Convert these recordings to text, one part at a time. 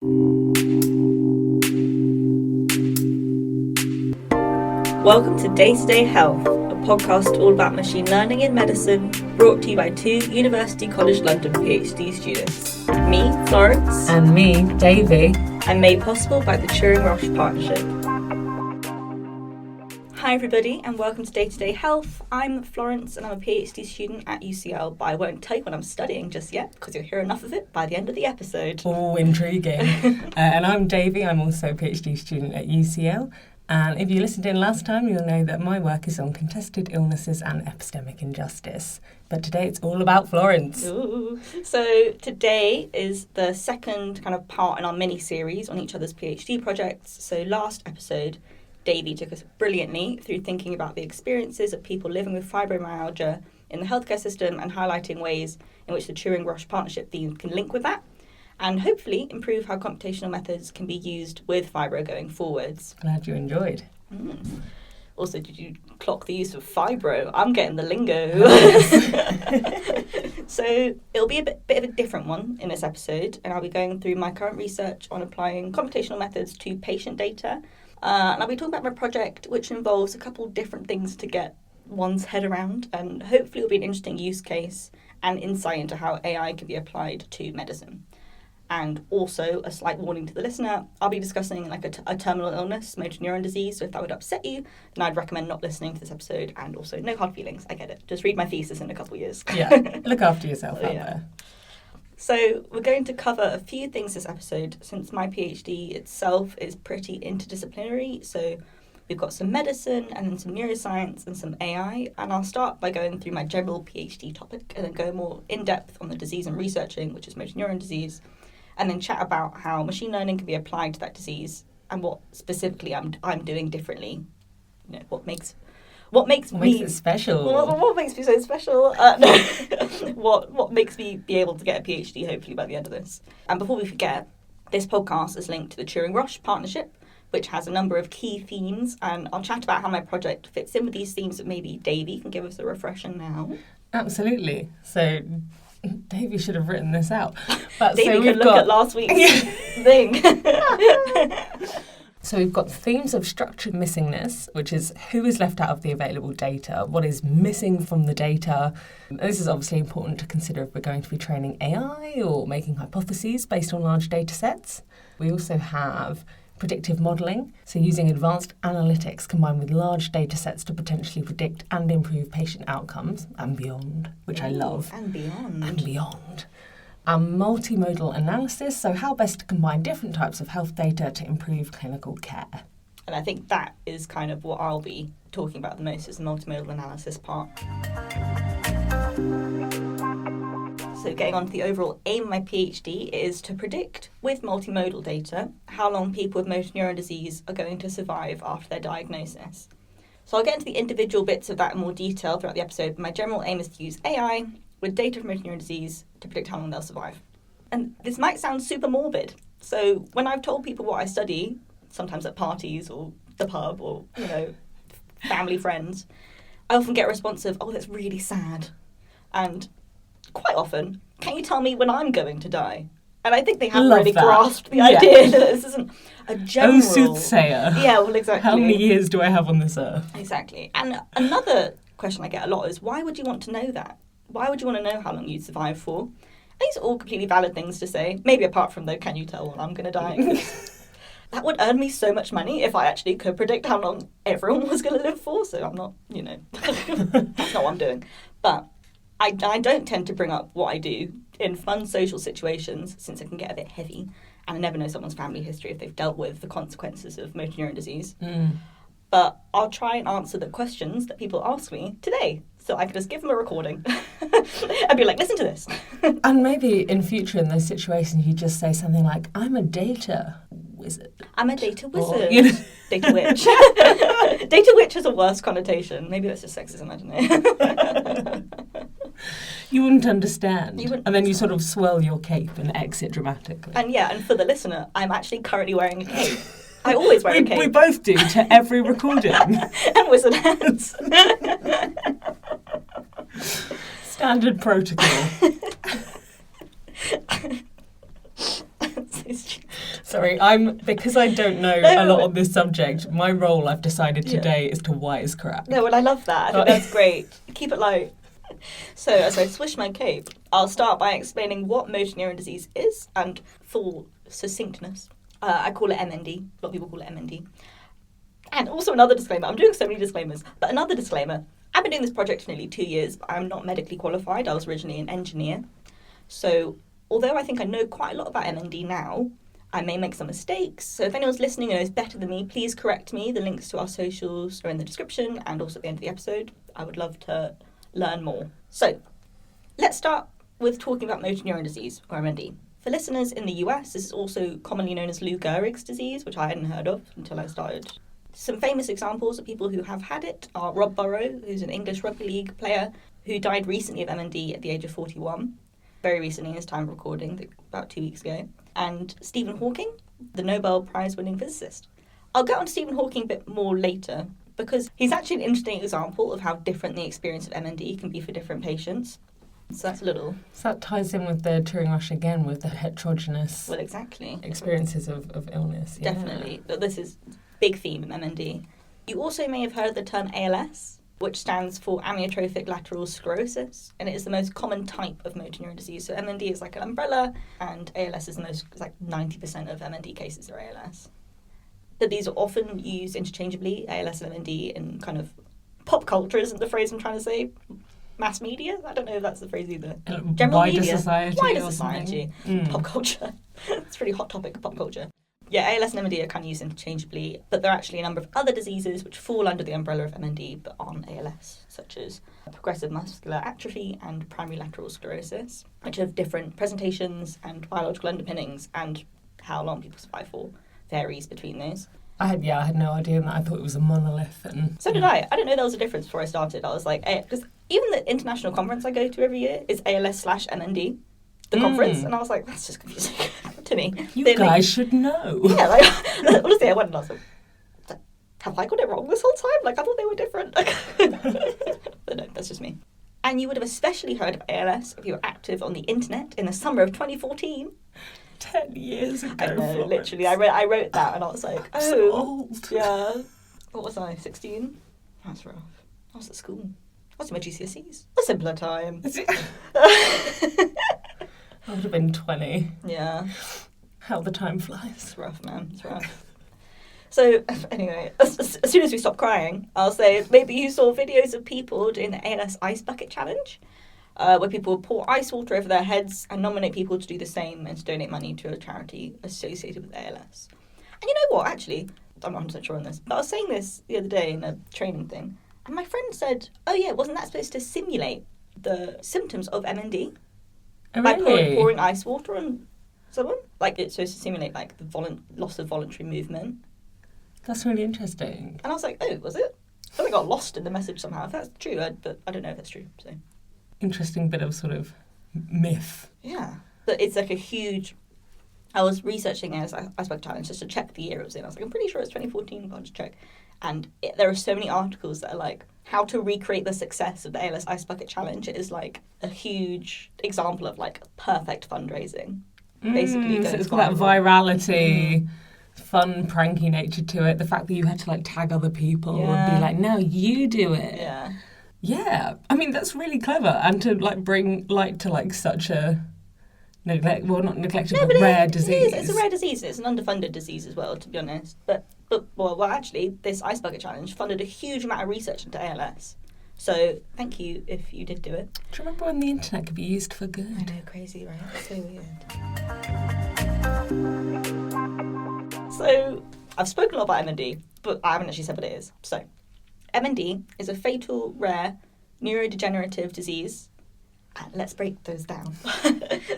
Welcome to Day-to-Day Health, a podcast all about machine learning in medicine, brought to you by two University College London PhD students. Me, Florence. And me, Davy. And made possible by the Turing-Roche partnership. Hi everybody, and welcome to Day-to-Day Health. I'm Florence and I'm a PhD student at UCL, but I won't tell you what I'm studying just yet because you'll hear enough of it by the end of the episode. Oh, intriguing. And I'm Davy, I'm also a PhD student at UCL. And if you listened in last time, you'll know that my work is on contested illnesses and epistemic injustice. But today it's all about Florence. Ooh. So today is the second kind of part in our mini-series on each other's PhD projects. So last episode, Davy took us brilliantly through thinking about the experiences of people living with fibromyalgia in the healthcare system and highlighting ways in which the Turing-Roche partnership theme can link with that, and hopefully improve how computational methods can be used with fibro going forwards. Glad you enjoyed. Also, did you clock the use of fibro? I'm getting the lingo. So it'll be a bit of a different one in this episode, and I'll be going through my current research on applying computational methods to patient data. And I'll be talking about my project, which involves a couple different things to get one's head around, and hopefully it'll be an interesting use case and insight into how AI can be applied to medicine. And also, a slight warning to the listener, I'll be discussing like a terminal illness, motor neuron disease, so if that would upset you, then I'd recommend not listening to this episode, and also no hard feelings, I get it. Just read my thesis in a couple of years. Yeah, look after yourself out there. So we're going to cover a few things this episode, since my PhD itself is pretty interdisciplinary, so we've got some medicine and then some neuroscience and some AI, and I'll start by going through my general PhD topic and then go more in-depth on the disease I'm researching, which is motor neuron disease, and then chat about how machine learning can be applied to that disease and what specifically I'm doing differently. You know, what makes it special? What makes me so special? What makes me be able to get a PhD hopefully by the end of this? And before we forget, this podcast is linked to the Turing-Roche partnership, which has a number of key themes, and I'll chat about how my project fits in with these themes, but maybe Davy can give us a refresher now. Absolutely. So Davy should have written this out. But Davy could look at last week's thing. So we've got themes of structured missingness, which is who is left out of the available data, what is missing from the data. This is obviously important to consider if we're going to be training AI or making hypotheses based on large data sets. We also have predictive modelling, so using advanced analytics combined with large data sets to potentially predict and improve patient outcomes and beyond, which I love. And beyond. Multimodal analysis, so how best to combine different types of health data to improve clinical care. And I think that is kind of what I'll be talking about the most, is the multimodal analysis part. So getting on to the overall aim of my PhD is to predict, with multimodal data, how long people with motor neuron disease are going to survive after their diagnosis. So I'll get into the individual bits of that in more detail throughout the episode, but my general aim is to use AI with data from motor neuron disease to predict how long they'll survive. And this might sound super morbid. So when I've told people what I study, sometimes at parties or the pub or, family friends, I often get a response of, oh, that's really sad. And quite often, can you tell me when I'm going to die? And I think they haven't really grasped the idea that this isn't a general... Oh, soothsayer. Yeah, well, exactly. How many years do I have on this earth? Exactly. And another question I get a lot is, why would you want to know that? Why would you want to know how long you'd survive for? These are all completely valid things to say. Maybe apart from, though, can you tell when I'm going to die? That would earn me so much money if I actually could predict how long everyone was going to live for. So I'm not, that's not what I'm doing. But I don't tend to bring up what I do in fun social situations, since it can get a bit heavy. And I never know someone's family history if they've dealt with the consequences of motor neuron disease. But I'll try and answer the questions that people ask me today. So I can just give them a recording and be like, listen to this. And maybe in future in those situations you just say something like, I'm a data wizard. I'm a data wizard. Data witch. Data witch has a worse connotation. Maybe that's just sexism, I don't know. You wouldn't understand. And then you sort of swirl your cape and exit dramatically. And for the listener, I'm actually currently wearing a cape. I always wear a cape. We both do to every recording. And wizard hats. Standard protocol. So stupid. Sorry, because I don't know a lot on this subject, my role I've decided today is to wisecrack. No, well, I love that. I think that's great. Keep it light. So, as I swish my cape, I'll start by explaining what motor neuron disease is, and full succinctness. I call it MND. A lot of people call it MND. And also another disclaimer. I'm doing so many disclaimers, but another disclaimer. I've been doing this project for nearly 2 years, but I'm not medically qualified. I was originally an engineer. So, although I think I know quite a lot about MND now, I may make some mistakes. So if anyone's listening and knows better than me, please correct me. The links to our socials are in the description and also at the end of the episode. I would love to learn more. So, let's start with talking about motor neuron disease, or MND. For listeners in the US, this is also commonly known as Lou Gehrig's disease, which I hadn't heard of until I started. Some famous examples of people who have had it are Rob Burrow, who's an English rugby league player who died recently of MND at the age of 41. Very recently, in his time of recording, about 2 weeks ago. And Stephen Hawking, the Nobel Prize-winning physicist. I'll get on to Stephen Hawking a bit more later, because he's actually an interesting example of how different the experience of MND can be for different patients. So that's a little... So that ties in with the Turing-Roche again, with the heterogeneous experiences of illness. Yeah. Definitely. This is a big theme in MND. You also may have heard the term ALS, which stands for amyotrophic lateral sclerosis, and it is the most common type of motor neuron disease. So MND is like an umbrella, and ALS is like 90% of MND cases are ALS. That these are often used interchangeably, ALS and MND, in kind of pop culture isn't the phrase I'm trying to say. Mass media? I don't know if that's the phrase either. General wider media. Society. Wider society. Pop culture. It's a really hot topic, pop culture. Yeah, ALS and MND are kind of used interchangeably, but there are actually a number of other diseases which fall under the umbrella of MND but aren't ALS, such as progressive muscular atrophy and primary lateral sclerosis, which have different presentations and biological underpinnings, and how long people survive for varies between those. I had no idea that. I thought it was a monolith. And so did I. I didn't know there was a difference before I started. I was like, because even the international conference I go to every year is ALS/MND, the conference, and I was like, that's just confusing to me. You guys should know. Yeah, like, honestly, I went and I was like, have I got it wrong this whole time? Like, I thought they were different. But no, that's just me. And you would have especially heard of ALS if you were active on the internet in the summer of 2014. 10 years ago. I know, literally. I wrote that and I was like, I'm so old. Yeah. What was I, 16? That's rough. I was at school. I was in my GCSEs. A simpler time. I would have been 20. Yeah. How the time flies. It's rough, man. It's rough. So, anyway, as soon as we stop crying, I'll say maybe you saw videos of people doing the ALS Ice Bucket Challenge, where people pour ice water over their heads and nominate people to do the same and to donate money to a charity associated with ALS. And you know what, actually, I'm not 100% sure on this, but I was saying this the other day in a training thing, and my friend said, oh yeah, wasn't that supposed to simulate the symptoms of MND? Oh, by really? pouring ice water on someone? Like, it's supposed to simulate, like, the loss of voluntary movement. That's really interesting. And I was like, oh, was it? I thought I got lost in the message somehow. If that's true, but I don't know if that's true, so... Interesting bit of sort of myth. Yeah. But it's like a huge... I was researching ALS Ice Bucket Challenge just to check the year it was in. I was like, I'm pretty sure it's 2014, but I'll just check. And there are so many articles that are like, how to recreate the success of the ALS Ice Bucket Challenge. It is like a huge example of like perfect fundraising. Basically, so it's got that virality, fun, pranky nature to it. The fact that you had to like tag other people and be like, no, you do it. Yeah. Yeah, I mean, that's really clever. And to like bring light to like such a not neglected, but rare disease. It's a rare disease. It's an underfunded disease as well, to be honest. But actually, this Ice Bucket Challenge funded a huge amount of research into ALS. So thank you if you did do it. Do you remember when the internet could be used for good? I know, crazy, right? It's so weird. So I've spoken a lot about MND, but I haven't actually said what it is. So MND is a fatal, rare, neurodegenerative disease. Let's break those down.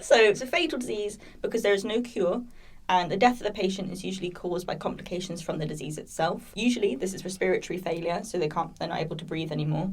So it's a fatal disease because there is no cure, and the death of the patient is usually caused by complications from the disease itself. Usually this is respiratory failure, so they're not able to breathe anymore.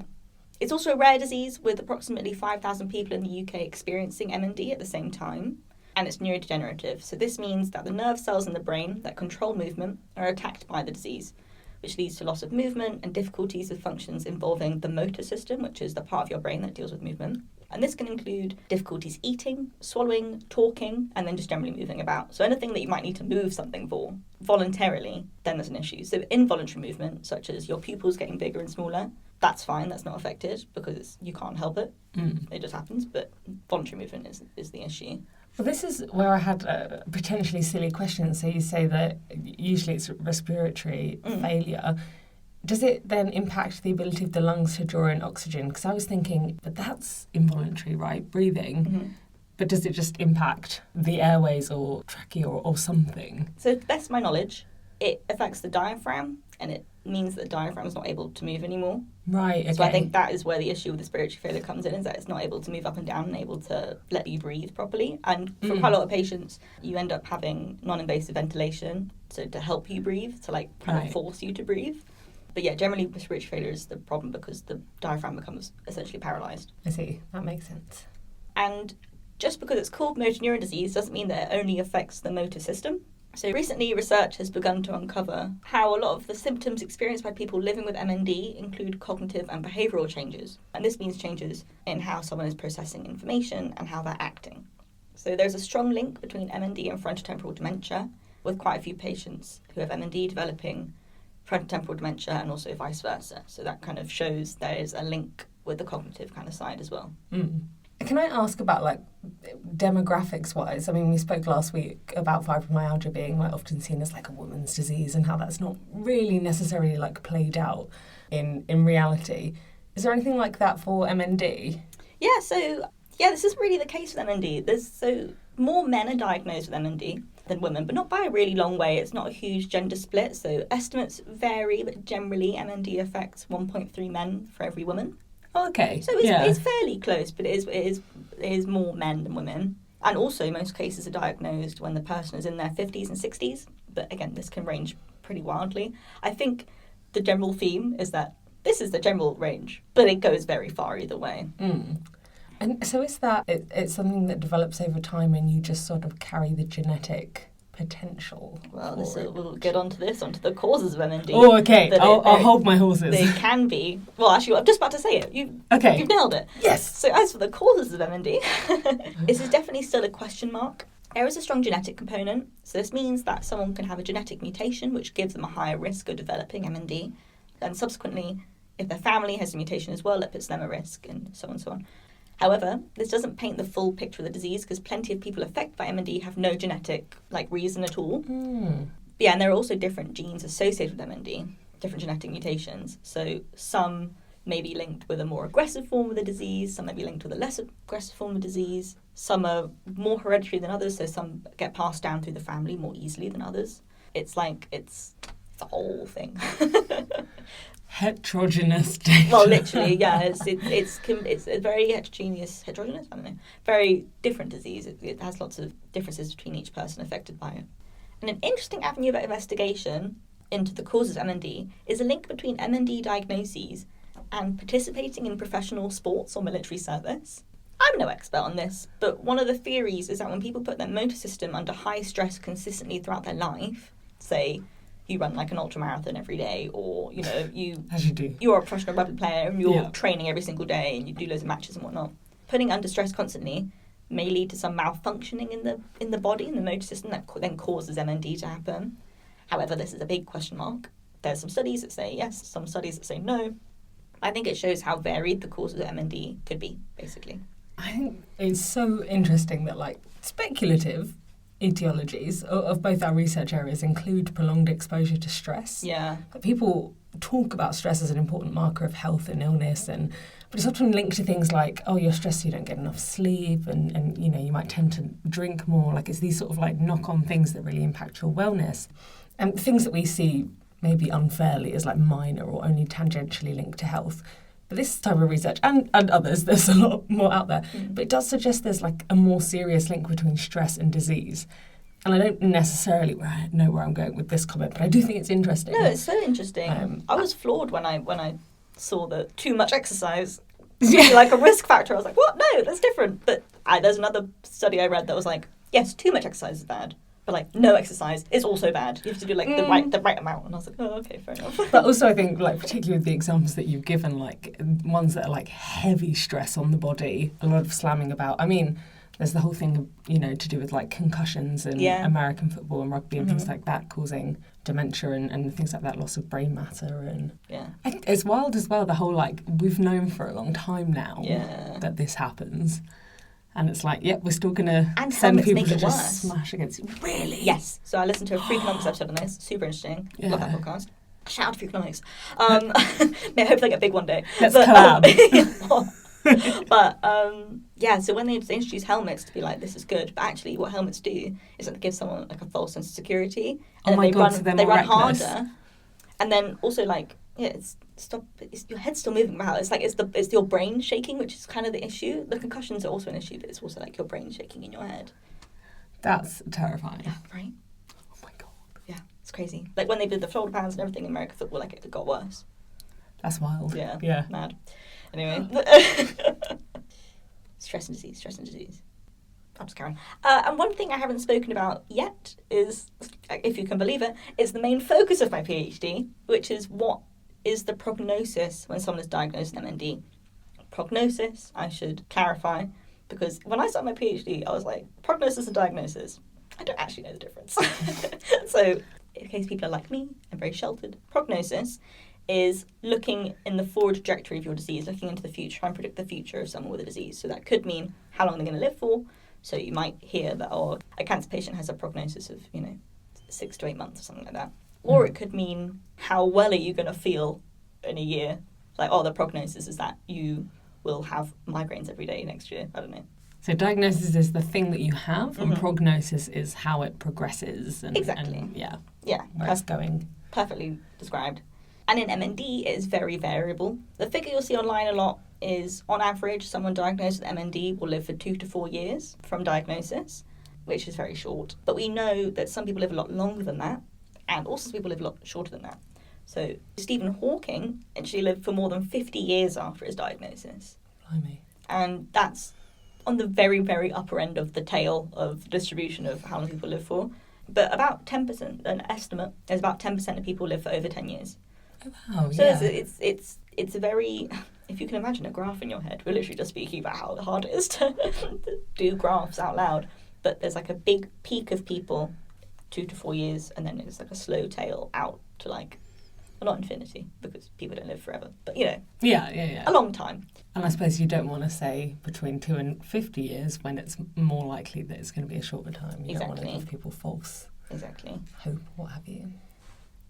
It's also a rare disease with approximately 5,000 people in the UK experiencing MND at the same time, and it's neurodegenerative. So this means that the nerve cells in the brain that control movement are attacked by the disease, which leads to loss of movement and difficulties with functions involving the motor system, which is the part of your brain that deals with movement. And this can include difficulties eating, swallowing, talking, and then just generally moving about. So anything that you might need to move something for voluntarily, then there's an issue. So involuntary movement, such as your pupils getting bigger and smaller, that's fine, that's not affected because you can't help it. It just happens. But voluntary movement is the issue. Well, this is where I had a potentially silly question. So you say that usually it's respiratory failure. Does it then impact the ability of the lungs to draw in oxygen? Because I was thinking, but that's involuntary, right? Breathing. But does it just impact the airways or trachea or something? So to the best of my knowledge, it affects the diaphragm, and it means that the diaphragm is not able to move anymore. Right, okay. So I think that is where the issue with respiratory failure comes in, is that it's not able to move up and down and able to let you breathe properly. And for quite a lot of patients, you end up having non-invasive ventilation, so to help you breathe, to like kind of force you to breathe. But yeah, generally respiratory failure is the problem because the diaphragm becomes essentially paralysed. I see, that makes sense. And just because it's called motor neuron disease doesn't mean that it only affects the motor system. So recently, research has begun to uncover how a lot of the symptoms experienced by people living with MND include cognitive and behavioural changes. And this means changes in how someone is processing information and how they're acting. So there's a strong link between MND and frontotemporal dementia, with quite a few patients who have MND developing frontotemporal dementia and also vice versa. So that kind of shows there is a link with the cognitive kind of side as well. Can I ask about like demographics wise? I mean, we spoke last week about fibromyalgia being like often seen as like a woman's disease and how that's not really necessarily like played out in reality. Is there anything like that for MND? Yeah, this is really the case with MND. So more men are diagnosed with MND than women, but not by a really long way. It's not a huge gender split, so estimates vary, but generally MND affects 1.3 men for every woman. Oh, okay. So it's fairly close, but it is more men than women. And also most cases are diagnosed when the person is in their 50s and 60s. But again, this can range pretty wildly. I think the general theme is that this is the general range, but it goes very far either way. And so is that, it's something that develops over time and you just sort of carry the genetic potential? Well, we'll get onto the causes of MND. Oh, okay. I'll hold my horses. They can be. Well, actually, I'm just about to say it. You've nailed it. Yes. So as for the causes of MND, this is definitely still a question mark. There is a strong genetic component. So this means that someone can have a genetic mutation which gives them a higher risk of developing MND. And subsequently, if their family has a mutation as well, it puts them at risk and so on and so on. However, this doesn't paint the full picture of the disease because plenty of people affected by MND have no genetic reason at all. But yeah, and there are also different genes associated with MND, different genetic mutations. So some may be linked with a more aggressive form of the disease, some may be linked with a less aggressive form of the disease. Some are more hereditary than others, so some get passed down through the family more easily than others. It's the whole thing. Heterogeneous data. Well, literally, yeah. It's a very heterogeneous. I don't know. Very different disease. It has lots of differences between each person affected by it. And an interesting avenue of investigation into the causes of MND is a link between MND diagnoses and participating in professional sports or military service. I'm no expert on this, but one of the theories is that when people put their motor system under high stress consistently throughout their life, say you run like an ultramarathon every day, or as you do, you're a professional rugby player and you're training every single day and you do loads of matches and whatnot. Putting under stress constantly may lead to some malfunctioning in the body, in the motor system, that then causes MND to happen. However, this is a big question mark. There's some studies that say yes, some studies that say no. I think it shows how varied the causes of MND could be, basically. I think it's so interesting that speculative etiologies of both our research areas include prolonged exposure to stress. Yeah. But people talk about stress as an important marker of health and illness, but it's often linked to things like, oh, you're stressed, so you don't get enough sleep, and you might tend to drink more. It's these sort of knock-on things that really impact your wellness. And things that we see maybe unfairly as minor or only tangentially linked to health. But this type of research, and others, there's a lot more out there, but it does suggest there's a more serious link between stress and disease. And I don't necessarily know where I'm going with this comment, but I do think it's interesting. No, it's so interesting. I was floored when I saw that too much exercise was a risk factor. I was like, what? No, that's different. But there's another study I read that was yes, too much exercise is bad. But like no exercise is also bad. You have to do like the right amount. And I was like, oh, okay, fair enough. But also I think like particularly with the examples that you've given, like ones that are like heavy stress on the body, a lot of slamming about. I mean, there's the whole thing, you know, to do with like concussions and American football and rugby and things like that causing dementia and things like that, loss of brain matter. And I think it's wild as well, the whole like we've known for a long time now that this happens. And it's like, yep, we're still going to send people to just smash against you. Really? Yes. So I listened to a Freakonomics episode on this. Super interesting. Love that podcast. Shout out to Freakonomics. I hope they get big one day. Let's collab. But so when they introduce helmets to be like, this is good, but actually what helmets do is that they give someone like a false sense of security. And they run harder. And then also like, it's your head's still moving about. It's like it's your brain shaking, which is kind of the issue. The concussions are also an issue, but it's also like your brain shaking in your head. That's terrifying. Yeah, right? Oh my God. Yeah, it's crazy. Like when they did the shoulder pads and everything in American football, like it got worse. That's wild. Yeah. Mad. Anyway. Stress and disease. I'm just carrying. And one thing I haven't spoken about yet is, if you can believe it, is the main focus of my PhD, which is what is the prognosis when someone is diagnosed with MND. Prognosis, I should clarify, because when I started my PhD, I was like, prognosis and diagnosis, I don't actually know the difference. So, in case people are like me and very sheltered, prognosis is looking in the forward trajectory of your disease, looking into the future, trying to predict the future of someone with a disease. So that could mean how long they're going to live for. So you might hear that, a cancer patient has a prognosis of, 6 to 8 months or something like that. Or it could mean how well are you going to feel in a year. Like, the prognosis is that you will have migraines every day next year. I don't know. So diagnosis is the thing that you have, and prognosis is how it progresses. Exactly. And, yeah. Where it's going. Perfectly described. And in MND, it is very variable. The figure you'll see online a lot is, on average, someone diagnosed with MND will live for 2 to 4 years from diagnosis, which is very short. But we know that some people live a lot longer than that, and also some people live a lot shorter than that. So Stephen Hawking actually lived for more than 50 years after his diagnosis. Blimey. And that's on the very, very upper end of the tail of distribution of how long people live for. But about 10%, an estimate, is about 10% of people live for over 10 years. Oh, so it's a very, if you can imagine a graph in your head, we're literally just speaking about how hard it is to do graphs out loud. But there's like a big peak of people, 2 to 4 years, and then it's like a slow tail out to like, well, not infinity, because people don't live forever, but a long time. And I suppose you don't want to say between 2 and 50 years when it's more likely that it's going to be a shorter time. You don't want to give people false hope, what have you.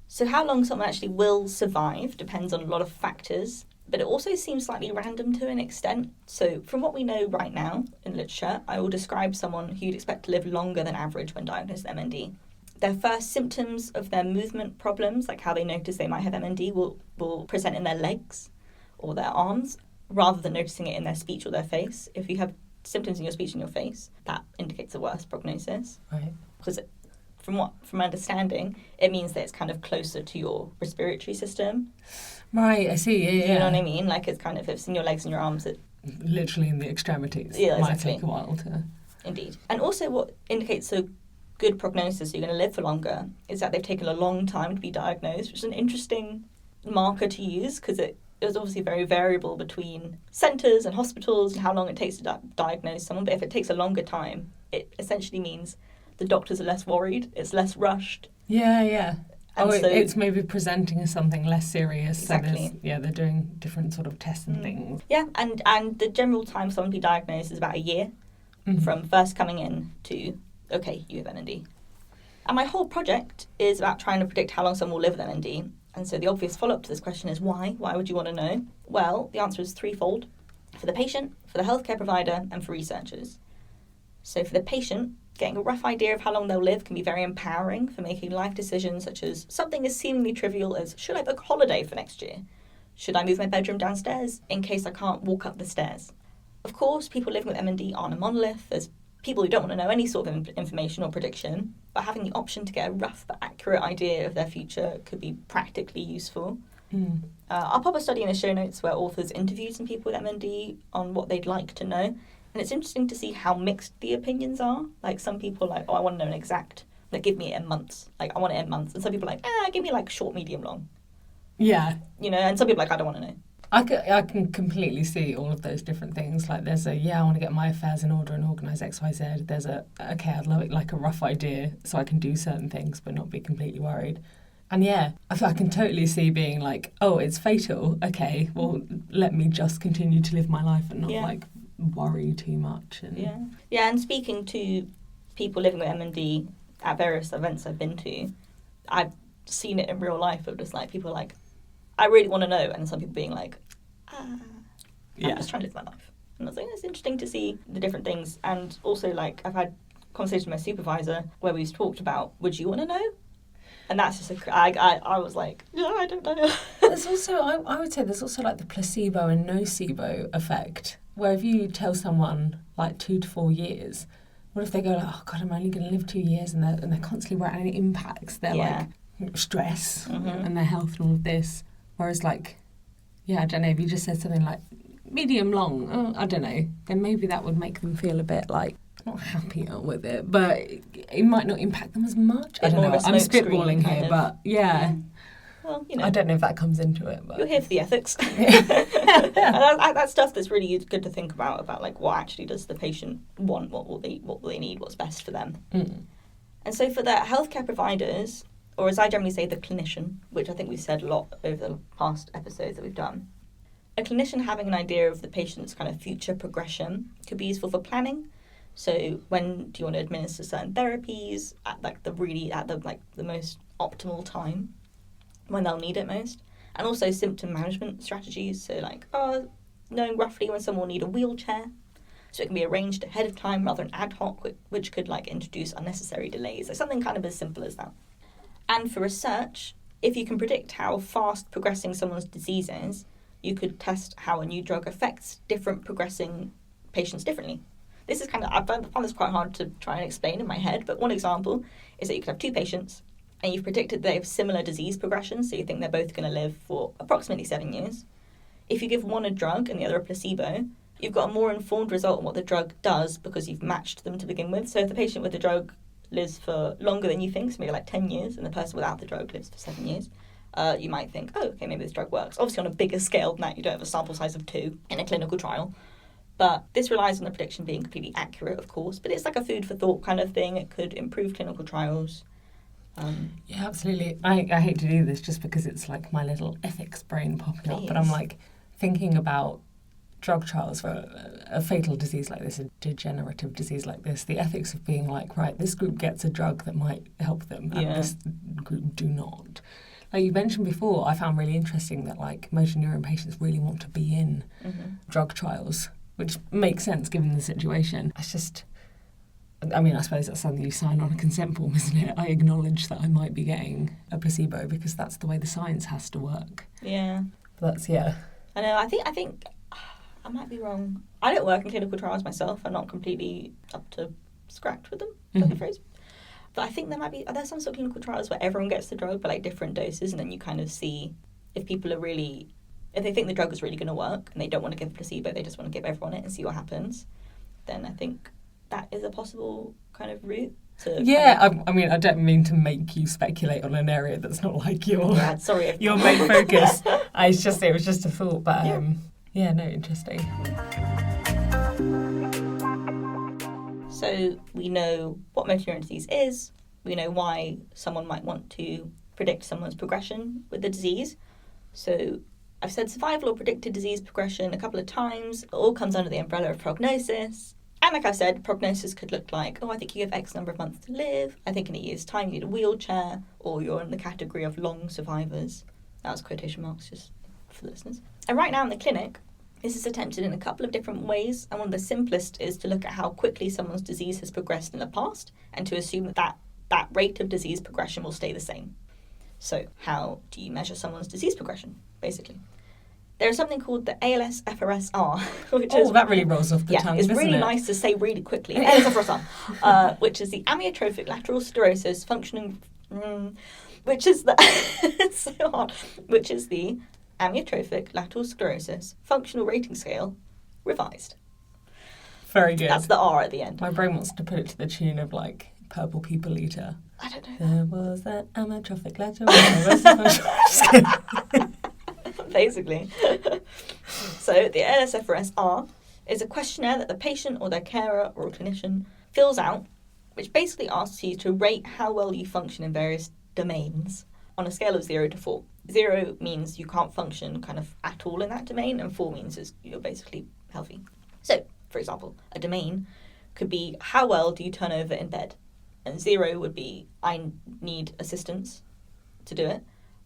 So how long someone actually will survive depends on a lot of factors, but it also seems slightly random to an extent. So from what we know right now in literature, I will describe someone who you'd expect to live longer than average when diagnosed with MND. Their first symptoms of their movement problems, like how they notice they might have MND, will present in their legs or their arms, rather than noticing it in their speech or their face. If you have symptoms in your speech and your face, that indicates a worse prognosis. Right. Because from understanding, it means that it's kind of closer to your respiratory system. Right, I see, yeah. You know what I mean? Like it's kind of, if it's in your legs and your arms, it... Literally in the extremities. Yeah, exactly. Might take a while to... Indeed. And also what indicates a good prognosis, so you're going to live for longer, is that they've taken a long time to be diagnosed, which is an interesting marker to use, because it was obviously very variable between centres and hospitals and how long it takes to diagnose someone. But if it takes a longer time, it essentially means the doctors are less worried, it's less rushed. Yeah. And it's maybe presenting as something less serious. Exactly. So they're doing different sort of tests and things. Yeah, and the general time someone to be diagnosed is about a year from first coming in to, okay, you have MND. And my whole project is about trying to predict how long someone will live with MND. And so the obvious follow-up to this question is why? Why would you want to know? Well, the answer is threefold. For the patient, for the healthcare provider, and for researchers. So for the patient, getting a rough idea of how long they'll live can be very empowering for making life decisions such as something as seemingly trivial as, should I book a holiday for next year? Should I move my bedroom downstairs in case I can't walk up the stairs? Of course, people living with MND aren't a monolith. There's people who don't want to know any sort of information or prediction, but having the option to get a rough but accurate idea of their future could be practically useful. I'll pop a study in the show notes where authors interviewed some people with MND on what they'd like to know. And it's interesting to see how mixed the opinions are. Like some people are like, I want to know an exact Like, give me it in months. Like, I want it in months. And some people are like, give me like short, medium, long. Yeah. You know, and some people are like, I don't want to know. I can completely see all of those different things. Like, there's I want to get my affairs in order and organise X, Y, Z. There's okay, I'd love it, like a rough idea so I can do certain things but not be completely worried. And yeah, I can totally see being like, oh, it's fatal. Okay, well, let me just continue to live my life and not like worry too much. And yeah. And speaking to people living with MND at various events I've been to, I've seen it in real life of just like people like, I really want to know, and some people being like, I'm just trying to live my life. And I was like, it's interesting to see the different things. And also, like, I've had conversations with my supervisor where we've talked about, would you want to know? And that's just I was like, I don't know. There's also, I would say there's also like the placebo and nocebo effect, where if you tell someone like 2 to 4 years, what if they go like, oh God, I'm only going to live 2 years, and they're constantly worried, and it impacts their like stress and their health and all of this. Whereas like, I don't know, if you just said something like medium long, I don't know, then maybe that would make them feel a bit like not happier with it, but it might not impact them as much. I don't know, I'm spitballing here, but well, you know, I don't know if that comes into it, but you're here for the ethics. And that stuff that's really good to think about like what actually does the patient want, what will they need, what's best for them. And so for the healthcare providers, or as I generally say, the clinician, which I think we've said a lot over the past episodes that we've done, a clinician having an idea of the patient's kind of future progression could be useful for planning. So when do you want to administer certain therapies at the most optimal time, when they'll need it most, and also symptom management strategies. So like, knowing roughly when someone will need a wheelchair, so it can be arranged ahead of time rather than ad hoc, which could like introduce unnecessary delays. Like something kind of as simple as that. And for research, if you can predict how fast progressing someone's disease is, you could test how a new drug affects different progressing patients differently. This is I found this quite hard to try and explain in my head, but one example is that you could have 2 patients and you've predicted they have similar disease progression, so you think they're both going to live for approximately 7 years. If you give one a drug and the other a placebo, you've got a more informed result on what the drug does because you've matched them to begin with. So if the patient with the drug lives for longer than you think, so maybe like 10 years, and the person without the drug lives for 7 years, you might think, oh, okay, maybe this drug works. Obviously on a bigger scale than that, you don't have a sample size of 2 in a clinical trial. But this relies on the prediction being completely accurate, of course, but it's like a food for thought kind of thing. It could improve clinical trials. Yeah, absolutely. I hate to do this just because it's like my little ethics brain popping up, but I'm like thinking about drug trials for a fatal disease like this, a degenerative disease like this, the ethics of being like, right, this group gets a drug that might help them and this group do not. Like you mentioned before, I found really interesting that like motor neuron patients really want to be in drug trials, which makes sense given the situation. It's just, I mean, I suppose that's something you sign on a consent form, isn't it? I acknowledge that I might be getting a placebo because that's the way the science has to work. Yeah. But that's, I know, I think I might be wrong. I don't work in clinical trials myself. I'm not completely up to scratch with them, is that the phrase? But I think are there some sort of clinical trials where everyone gets the drug but like different doses, and then you kind of see if people are really, if they think the drug is really going to work and they don't want to give a placebo, they just want to give everyone it and see what happens, then I think that is a possible kind of route to... Yeah, I mean, I don't mean to make you speculate on an area that's not like your main focus. It was just a thought, but interesting. So we know what motor neuron disease is. We know why someone might want to predict someone's progression with the disease. So I've said survival or predicted disease progression a couple of times. It all comes under the umbrella of prognosis. And like I've said, prognosis could look like, I think you have X number of months to live. I think in a year's time you need a wheelchair, or you're in the category of long survivors. That was quotation marks just for the listeners. And right now in the clinic, this is attempted in a couple of different ways, and one of the simplest is to look at how quickly someone's disease has progressed in the past and to assume that rate of disease progression will stay the same. So how do you measure someone's disease progression, basically? There's something called the ALS-FRS-R, which is... that really rolls off the tongue, it's doesn't really it? nice to say really quickly. ALS-FRS-R, which is the amyotrophic lateral sclerosis functioning... which is the... it's so hard. Which is the amyotrophic lateral sclerosis functional rating scale revised. Very good. That's the R at the end. My brain wants to put it to the tune of like purple people eater? I don't know. There was that amyotrophic lateral. Basically. So the ALS-FRS-R is a questionnaire that the patient or their carer or clinician fills out, which basically asks you to rate how well you function in various domains on a scale of 0 to 4. 0 means you can't function kind of at all in that domain, and 4 means you're basically healthy. So, for example, a domain could be how well do you turn over in bed? And 0 would be I need assistance to do it.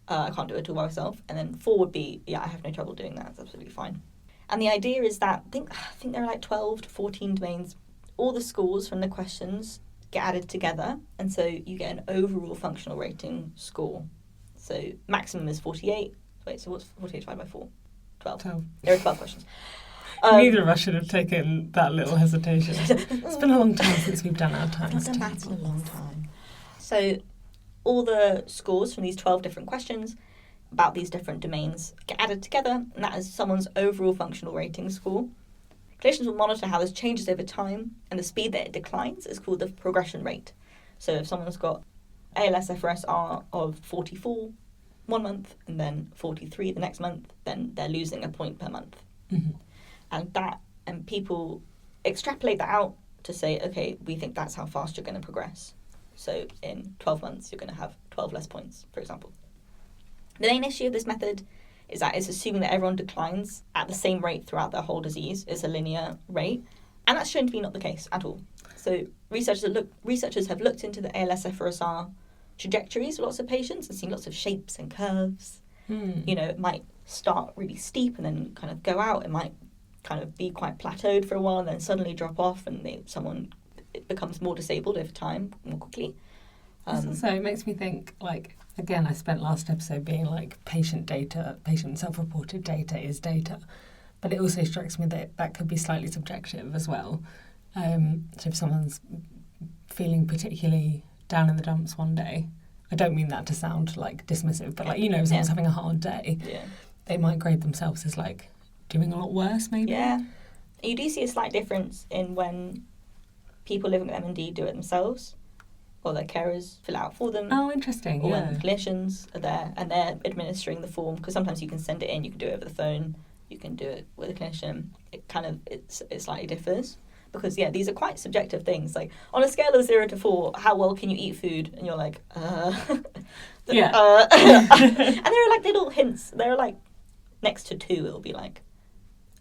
I can't do it all by myself. And then 4 would be, I have no trouble doing that. It's absolutely fine. And the idea is that I think there are like 12 to 14 domains. All the scores from the questions get added together, and so you get an overall functional rating score. So maximum is 48. Wait, so what's 48 divided by 4? 12. There are 12 questions. Neither of us should have taken that little hesitation. It's been a long time since we've done our times. I've done that in a long time. So all the scores from these 12 different questions about these different domains get added together, and that is someone's overall functional rating score. Clinicians will monitor how this changes over time, and the speed that it declines is called the progression rate. So if someone's got ALS-FRS-R of 44 1 month and then 43 the next month, then they're losing a point per month. Mm-hmm. And people extrapolate that out to say, okay, we think that's how fast you're going to progress. So in 12 months, you're going to have 12 less points, for example. The main issue of this method is that it's assuming that everyone declines at the same rate throughout their whole disease. It's a linear rate. And that's shown to be not the case at all. So researchers have looked into the ALS-FRS-R trajectories of lots of patients and seen lots of shapes and curves. You know, it might start really steep and then kind of go out. It might kind of be quite plateaued for a while and then suddenly drop off, and it becomes more disabled over time, more quickly. So it makes me think, like, again, I spent last episode being like patient self-reported data is data. But it also strikes me that could be slightly subjective as well. So if someone's feeling particularly down in the dumps one day, I don't mean that to sound like dismissive, but like, you know, if someone's having a hard day, they might grade themselves as like doing a lot worse maybe. Yeah. You do see a slight difference in when people living with MND do it themselves, or their carers fill out for them. Oh, interesting. Or when clinicians are there and they're administering the form, because sometimes you can send it in, you can do it over the phone, you can do it with a clinician. It slightly differs. Because, these are quite subjective things. Like, on a scale of 0 to 4, how well can you eat food? And you're like, And there are, like, little hints. There are, like, next to 2, it'll be, like,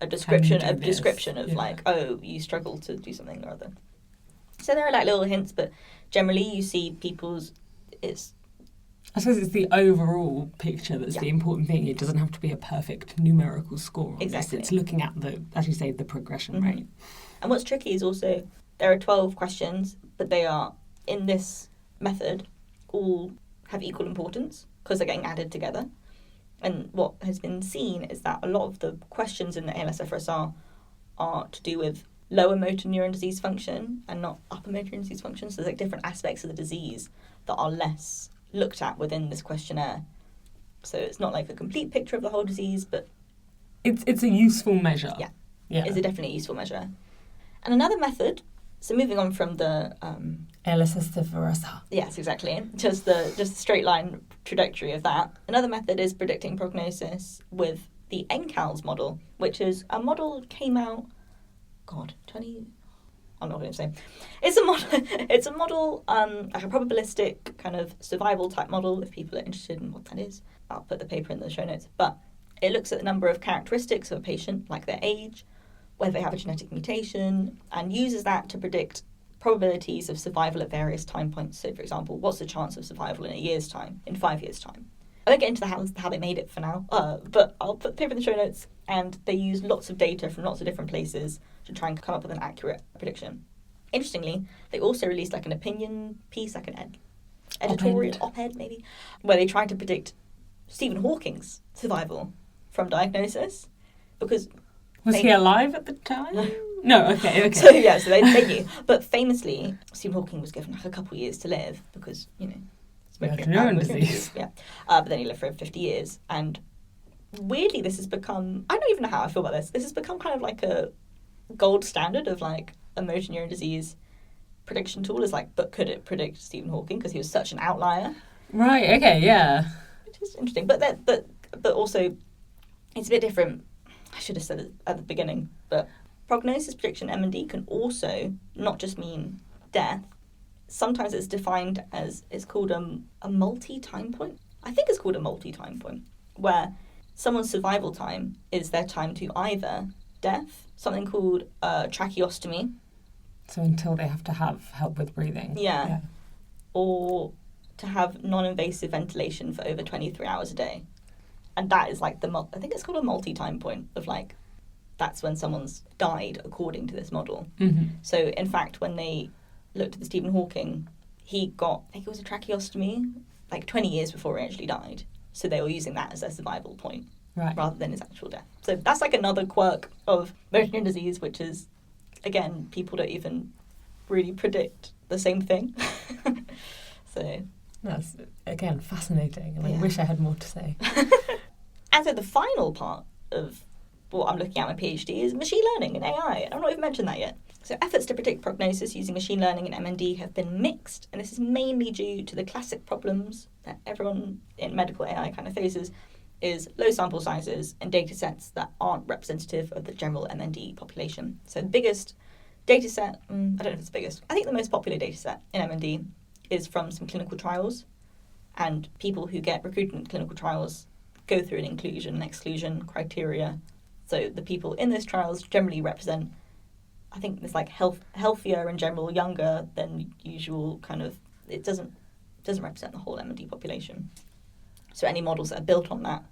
a description of like, oh, you struggle to do something or other. So there are, like, little hints, but generally you see I suppose it's the overall picture that's the important thing. It doesn't have to be a perfect numerical score. Exactly. It's looking at as you say, the progression rate. And what's tricky is also there are 12 questions, but they are, in this method, all have equal importance because they're getting added together. And what has been seen is that a lot of the questions in the ALS-FRS-R are to do with lower motor neuron disease function and not upper motor neuron disease function. So there's like different aspects of the disease that are less looked at within this questionnaire. So it's not like a complete picture of the whole disease, but it's a useful measure. Yeah. It's a definitely useful measure. And another method, so moving on from the ALS-FRS-R. Yes, exactly. Just the straight line trajectory of that. Another method is predicting prognosis with the NCALS model, which is a model that came out, I'm not going to say. It's a model, like a probabilistic kind of survival type model, if people are interested in what that is. I'll put the paper in the show notes. But it looks at the number of characteristics of a patient, like their age, whether they have a genetic mutation, and uses that to predict probabilities of survival at various time points. So, for example, what's the chance of survival in a year's time, in 5 years' time? I won't get into how they made it for now, but I'll put the paper in the show notes, and they use lots of data from lots of different places to try and come up with an accurate prediction. Interestingly, they also released like an opinion piece, like an editorial op-ed maybe, where they tried to predict Stephen Hawking's survival from diagnosis, because... Was he alive at the time? No, okay. So they knew. But famously, Stephen Hawking was given like a couple of years to live because, neuron disease. But then he lived for over 50 years. And weirdly, this has become, I don't even know how I feel about this. This has become kind of like a gold standard of like a motor neuron disease prediction tool is like, but could it predict Stephen Hawking because he was such an outlier? Right. Okay. Yeah. Which is interesting, but also it's a bit different. I should have said it at the beginning, but prognosis, prediction, M&D can also not just mean death. Sometimes it's defined as, it's called a multi-time point. I think it's called a multi-time point, where someone's survival time is their time to either death, something called tracheostomy. So until they have to have help with breathing. Yeah. Or to have non-invasive ventilation for over 23 hours a day. And that is like I think it's called a multi-time point of like, that's when someone's died according to this model. Mm-hmm. So in fact, when they looked at the Stephen Hawking, he got, I think it was a tracheostomy, like 20 years before he actually died. So they were using that as their survival point, rather than his actual death. So that's like another quirk of motor neuron disease, which is, again, people don't even really predict the same thing. So that's, again, fascinating. And I wish I had more to say. And so the final part of what I'm looking at in my PhD is machine learning and AI. I've not even mentioned that yet. So efforts to predict prognosis using machine learning and MND have been mixed, and this is mainly due to the classic problems that everyone in medical AI kind of faces, is low sample sizes and data sets that aren't representative of the general MND population. So the biggest data set, I don't know if it's the biggest, I think the most popular data set in MND is from some clinical trials, and people who get recruited in clinical trials go through an inclusion and exclusion criteria. So the people in those trials generally represent, I think it's like healthier in general, younger than usual, kind of, it doesn't represent the whole MND population. So any models that are built on that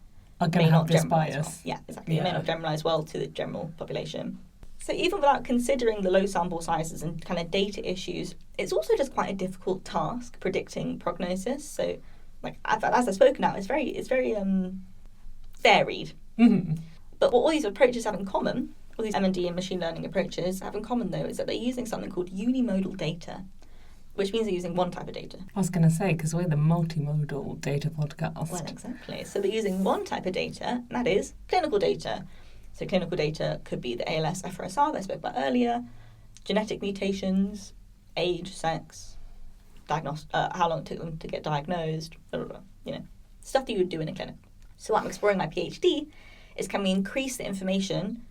are going to have this bias. Well. Yeah, exactly. Yeah. It may not generalise well to the general population. So even without considering the low sample sizes and kind of data issues, it's also just quite a difficult task predicting prognosis. So, like as I've spoken out, it's very varied. Mm-hmm. But what all these approaches have in common, all these MND and machine learning approaches have in common though, is that they're using something called unimodal data, which means they're using one type of data. I was going to say, because we're the multimodal data podcast. Well, exactly. So they're using one type of data, and that is clinical data. So clinical data could be the ALS, FRSR that I spoke about earlier, genetic mutations, age, sex, how long it took them to get diagnosed, blah, blah, blah, stuff that you would do in a clinic. So what I'm exploring in my PhD is, can we increase the information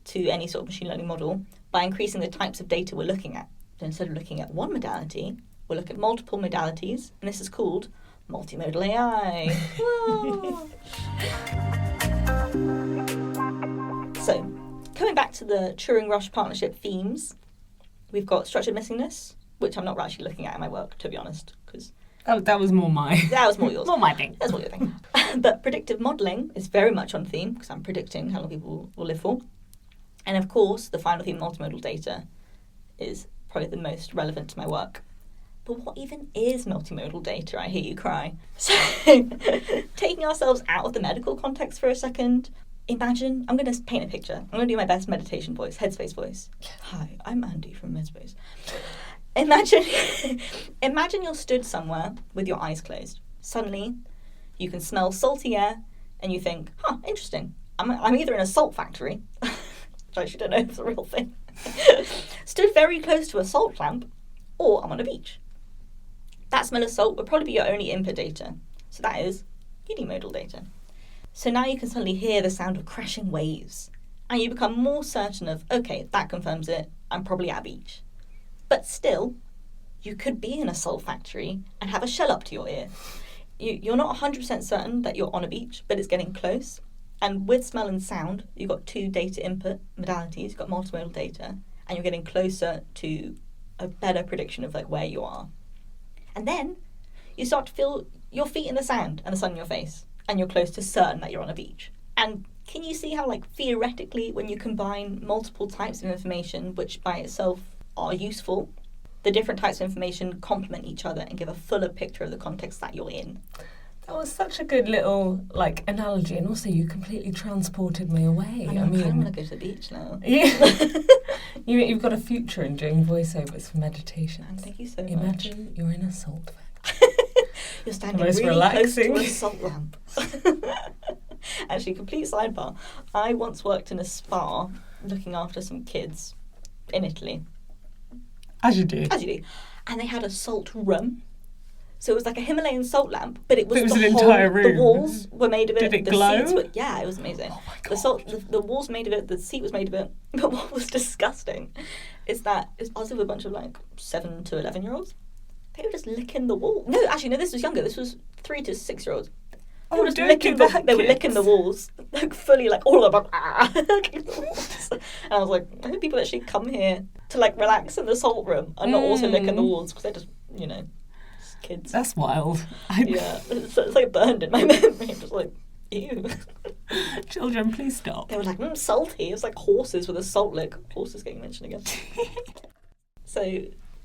to any sort of machine learning model by increasing the types of data we're looking at. So instead of looking at one modality, we'll look at multiple modalities, and this is called multimodal AI. So, coming back to the Turing-Roche partnership themes, we've got structured missingness, which I'm not actually looking at in my work, to be honest, because that was more my... That was more yours. More my thing. That's more your thing. But predictive modelling is very much on theme, because I'm predicting how long people will live for. And of course, the final theme, multimodal data, is probably the most relevant to my work. But what even is multimodal data? I hear you cry. So, taking ourselves out of the medical context for a second, imagine, I'm going to paint a picture. I'm going to do my best meditation voice, Headspace voice. Hi, I'm Andy from Headspace. Imagine you're stood somewhere with your eyes closed. Suddenly, you can smell salty air, and you think, interesting. I'm either in a salt factory, which I actually don't know if it's a real thing, stood very close to a salt lamp, or I'm on a beach. That smell of salt would probably be your only input data. So that is unimodal data. So now you can suddenly hear the sound of crashing waves, and you become more certain of, okay, that confirms it, I'm probably at a beach. But still, you could be in a salt factory and have a shell up to your ear. You're not 100% certain that you're on a beach, but it's getting close. And with smell and sound, you've got two data input modalities, you've got multimodal data, and you're getting closer to a better prediction of like where you are. And then you start to feel your feet in the sand and the sun in your face, and you're close to certain that you're on a beach. And can you see how, like, theoretically, when you combine multiple types of information, which by itself are useful, the different types of information complement each other and give a fuller picture of the context that you're in? That was such a good little, like, analogy, and also you completely transported me away. I kind of want to go to the beach now. Yeah. You've got a future in doing voiceovers for meditation. Thank you so much. Imagine you're in a salt factory. You're standing really relaxing. Close to a salt lamp. Actually, complete sidebar. I once worked in a spa looking after some kids in Italy. As you do. As you do. And they had a salt room. So it was like a Himalayan salt lamp, but it was an entire room. The walls were made of it. Did it the glow? Seats were, yeah, it was amazing. Oh my God. The walls made of it, the seat was made of it. But what was disgusting is that I was with a bunch of like 7 to 11-year-olds. They were just licking the wall. No, actually, no, this was younger. This was 3 to 6-year-olds. They were just licking they were licking the walls, like fully, like all of them, licking the walls. And I was like, I hope people actually come here to like relax in the salt room and not also licking the walls because they're just, kids. That's wild. Yeah, it's like burned in my memory. I'm just like, ew. Children, please stop. They were like, salty. It was like horses with a salt lick. Horses getting mentioned again. So,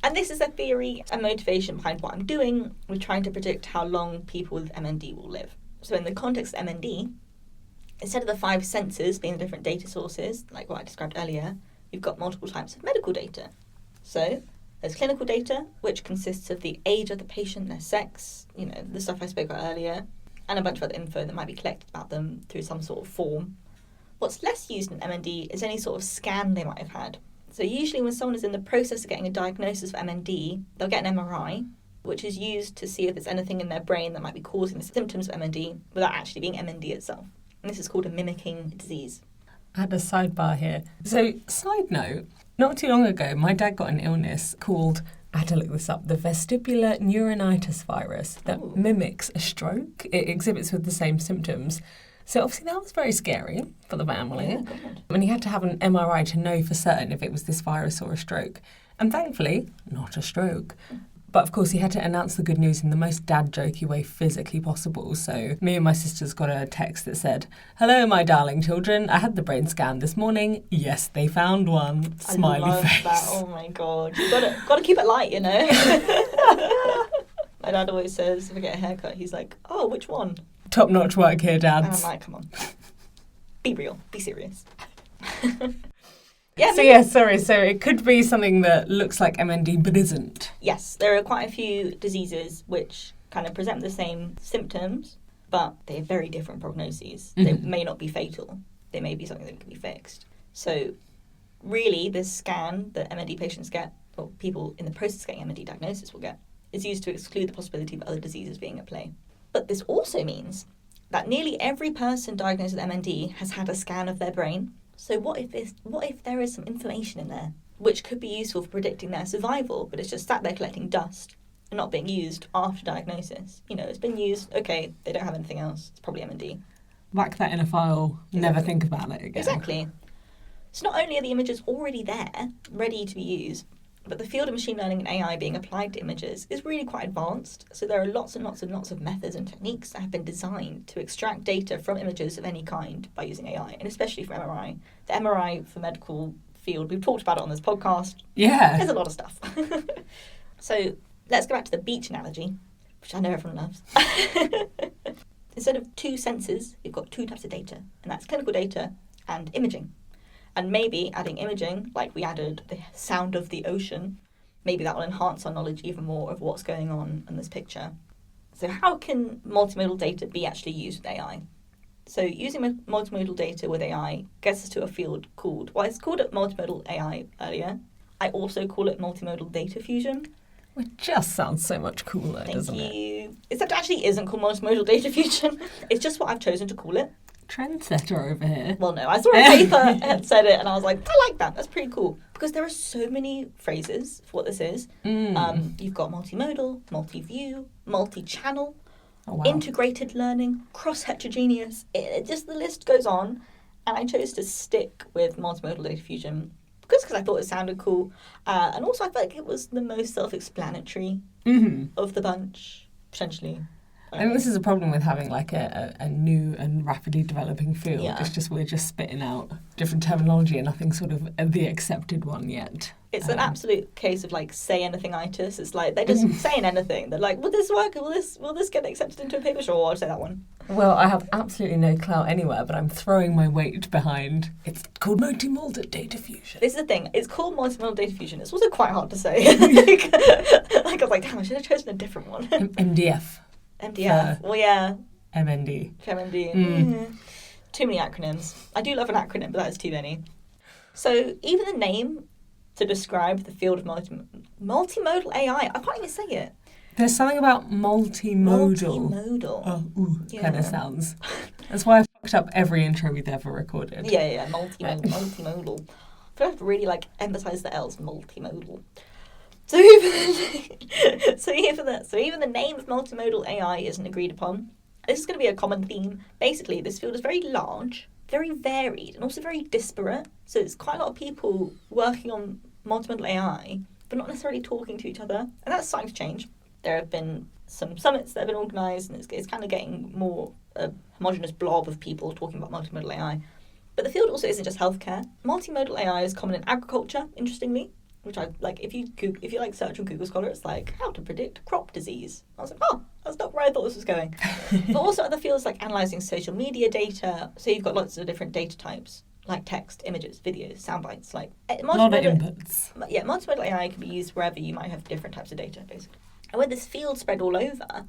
and this is a theory and motivation behind what I'm doing. We're trying to predict how long people with MND will live. So in the context of MND, instead of the 5 senses being the different data sources, like what I described earlier, you've got multiple types of medical data. So there's clinical data, which consists of the age of the patient, their sex, the stuff I spoke about earlier, and a bunch of other info that might be collected about them through some sort of form. What's less used in MND is any sort of scan they might have had. So usually when someone is in the process of getting a diagnosis for MND, they'll get an MRI, which is used to see if there's anything in their brain that might be causing the symptoms of MND without actually being MND itself. And this is called a mimicking disease. I had a sidebar here. So, side note, not too long ago, my dad got an illness called, I had to look this up, the vestibular neuronitis virus that mimics a stroke. It exhibits with the same symptoms. So obviously that was very scary for the family. Yeah, God. And he had to have an MRI to know for certain if it was this virus or a stroke. And thankfully, not a stroke. But of course, he had to announce the good news in the most dad-jokey way physically possible. So me and my sisters got a text that said, "Hello, my darling children. I had the brain scan this morning. Yes, they found one." Smiley I love face. That. Oh my God. You've got to keep it light, My dad always says, if I get a haircut, he's like, "Oh, which one?" Top-notch work here, And dads. I'm like, come on. Be real. Be serious. So it could be something that looks like MND but isn't. Yes, there are quite a few diseases which kind of present the same symptoms, but they have very different prognoses. Mm-hmm. They may not be fatal. They may be something that can be fixed. So really, this scan that MND patients get, or people in the process of getting MND diagnosis will get, is used to exclude the possibility of other diseases being at play. But this also means that nearly every person diagnosed with MND has had a scan of their brain. So what if there is some information in there which could be useful for predicting their survival, but it's just sat there collecting dust and not being used after diagnosis? It's been used, okay, they don't have anything else, it's probably MND. Whack that in a file, never think about it again. Exactly. So not only are the images already there, ready to be used, but the field of machine learning and AI being applied to images is really quite advanced. So there are lots and lots and lots of methods and techniques that have been designed to extract data from images of any kind by using AI, and especially for MRI. The MRI for medical field, we've talked about it on this podcast. Yeah. There's a lot of stuff. So let's go back to the beach analogy, which I know everyone loves. Instead of 2 senses, you've got 2 types of data, and that's clinical data and imaging. And maybe adding imaging, like we added the sound of the ocean, maybe that will enhance our knowledge even more of what's going on in this picture. So how can multimodal data be actually used with AI? So using multimodal data with AI gets us to a field called, well, it's called it multimodal AI earlier. I also call it multimodal data fusion. It just sounds so much cooler, doesn't it? Thank you. Except it actually isn't called multimodal data fusion. It's just what I've chosen to call it. Trendsetter over here. Well, no, I saw a paper and said it, and I was like, I like that. That's pretty cool. Because there are so many phrases for what this is. You've got multimodal, multi-view, multi-channel, integrated learning, cross-heterogeneous. It just, the list goes on. And I chose to stick with multimodal data fusion because I thought it sounded cool. And also I felt like it was the most self-explanatory of the bunch, potentially. I think this is a problem with having like a new and rapidly developing field. Yeah. It's just we're just spitting out different terminology and nothing sort of the accepted one yet. It's an absolute case of like say anything-itis. It's like they're just saying anything. They're like, will this work? Will this get accepted into a paper? Sure, I'll say that one. Well, I have absolutely no clout anywhere, but I'm throwing my weight behind. It's called multimodal data fusion. This is the thing. It's called multimodal data fusion. It's also quite hard to say. like I was like, damn, I should have chosen a different one. MDF. MDF. Well, yeah. MND. MND. Too many acronyms. I do love an acronym, but that is too many. So even the name to describe the field of multimodal AI. I can't even say it. There's something about multimodal. Yeah. Kind of sounds. That's why I fucked up every intro we've ever recorded. Yeah, multimodal. I feel I have to really emphasise the L's, multimodal. So even the name of multimodal AI isn't agreed upon. This is going to be a common theme. Basically, this field is very large, very varied, and also very disparate. So there's quite a lot of people working on multimodal AI, but not necessarily talking to each other. And that's starting to change. There have been some summits that have been organised, and it's kind of getting more a homogenous blob of people talking about multimodal AI. But the field also isn't just healthcare. Multimodal AI is common in agriculture, interestingly, which I like. If you search on Google Scholar, it's like how to predict crop disease. I was like, oh, that's not where I thought this was going. But also other fields like analysing social media data. So you've got lots of different data types, like text, images, videos, sound bites. Like a lot of inputs. Yeah, multimodal AI can be used wherever you might have different types of data, basically. And with this field spread all over,